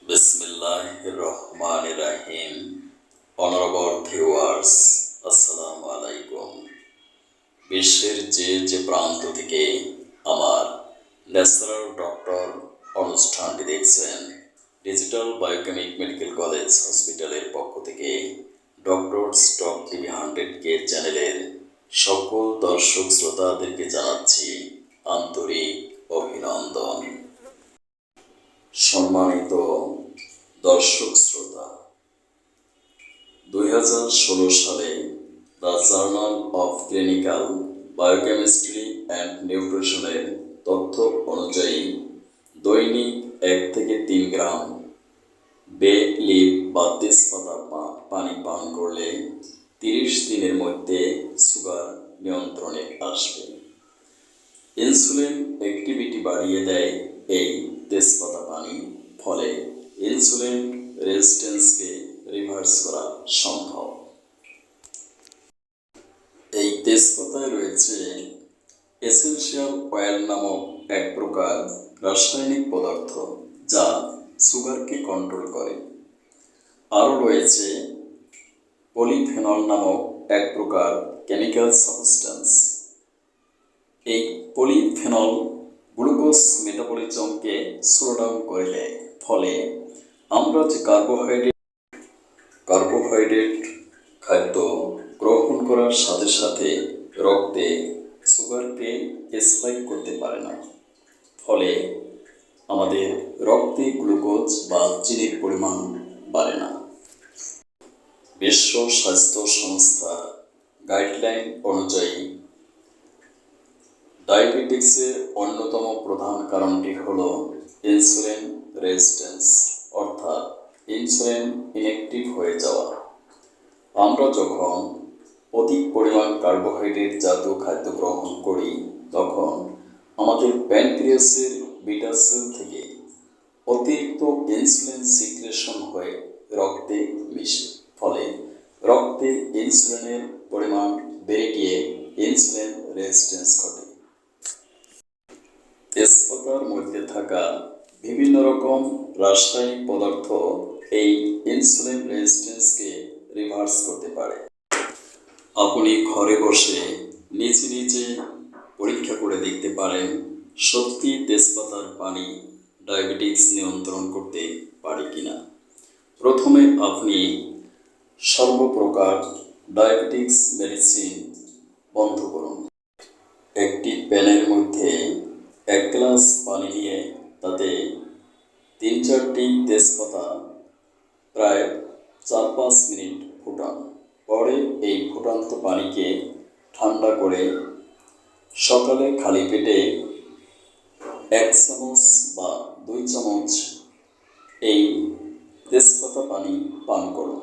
Bismillahir Rahmanir Rahim. Honorable viewers, Assalamu alaikum. বিশ্বের যে প্রান্ত থেকে আমার ন্যাশনাল ডক্টর অনুষ্ঠানটি দেখছেন, ডিজিটাল বায়োকেমিক মেডিকেল কলেজ হসপিটালের পক্ষ থেকে ডক্টরস টক টিভি 100K চ্যানেলের সকল দর্শক শ্রোতাদেরকে জানাচ্ছি আন্তরিক অভিনন্দন। সম্মানিত দর্শক শ্রোতা, 2016 সালে the journal of clinical biochemistry and নিউট্রিশনের তথ্য অনুযায়ী দৈনিক 1 থেকে 3 গ্রাম বে লিফ বা তেজপাতা পানি পান করলে 30 দিনের মধ্যে সুগার নিয়ন্ত্রণে আসবে। ইনসুলিন অ্যাক্টিভিটি বাড়িয়ে দেয় এই তেজপাতা পানি, ফলে ইনসুলিন রেজিস্ট্যান্সকে রিভার্স করা সম্ভব। এই তেজপাতায় রয়েছে এসেনশিয়াল অয়েল নামক এক প্রকার রাসায়নিক পদার্থ যা সুগারকে কন্ট্রোল করে। আরও রয়েছে পলিফেনল নামক এক প্রকার কেমিক্যাল সাবস্টেন্স। এই পলিফেনল গ্লুকোজ মেটাবলিজমকে স্লো ডাউন করে দেয়, ফলে আমরা যে কার্বোহাইড্রেট খাদ্য গ্রহণ করার সাথে সাথে রক্তে সুগারকে স্পাইক করতে পারে না, ফলে আমাদের রক্তে গ্লুকোজ বা চিনির পরিমাণ বাড়ে না। বিশ্ব স্বাস্থ্য সংস্থা গাইডলাইন অনুযায়ী ডায়াবেটিক্সের অন্যতম প্রধান কারণটি হল ইনসুলিন রেজিস্ট্যান্স, অর্থাৎ ইনসুলিন ইনঅ্যাক্টিভ হয়ে যাওয়া। আমরা যখন অধিক পরিমাণ কার্বোহাইড্রেট জাতীয় খাদ্য গ্রহণ করি, তখন আমাদের প্যানক্রিয়াসের বিটা সেল থেকে অতিরিক্ত ইনসুলিন সিক্রেশন হয়ে রক্তে মিশে, ফলে রক্তে ইনসুলিনের পরিমাণ বেড়ে গিয়ে ইনসুলিন রেজিস্ট্যান্স ঘটে। তেজপাতার মধ্যে থাকা বিভিন্ন রকম রাসায়নিক পদার্থ এই ইনসুলিন রেজিস্ট্যান্সকে রিভার্স করতে পারে। আপনি ঘরে বসে নিজে পরীক্ষা করে দেখতে পারেন সত্যি তেজপাতার পানি ডায়াবেটিক্স নিয়ন্ত্রণ করতে পারে কিনা। প্রথমে আপনি সর্বপ্রকার ডায়াবেটিক্স মেডিসিন বন্ধ করুন। একটি প্যানের মধ্যে 1 গ্লাস পানি নিয়ে তাতে 3-4টি তেজপাতা প্রায় 4-5 মিনিট ফুটান। পরে এই ফুটান্ত পানিকে ঠান্ডা করে সকালে খালি পেটে 1 চামচ বা 2 চামচ এই তেজপাতা পানি পান করুন।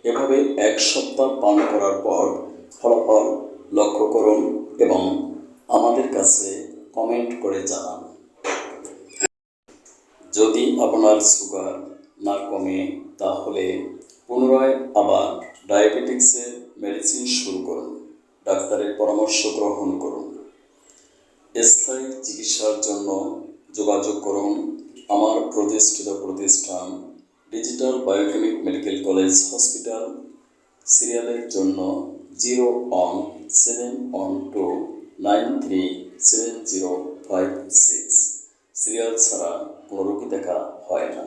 এভাবে 1 সপ্তাহ পান করার পর ফলাফল লক্ষ্য করুন এবং আমাদের কাছে কমেন্ট করে জানান। যদি আপনার সুগার না কমে, তাহলে পুনরায় আবার ডায়াবেটিক্সের মেডিসিন শুরু করুন। ডাক্তারের পরামর্শ গ্রহণ করুন। স্থায়ী চিকিৎসার জন্য যোগাযোগ করুন আমার প্রতিষ্ঠিত প্রতিষ্ঠান digital biochemic medical college hospital. সিরিয়ালের জন্য 01712937056। সিরিয়াল ছাড়া কোনো রোগী দেখা হয় না।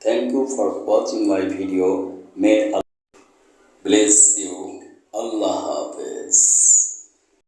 Thank you for watching my video. May bless you. আল্লাহ হাফেজ।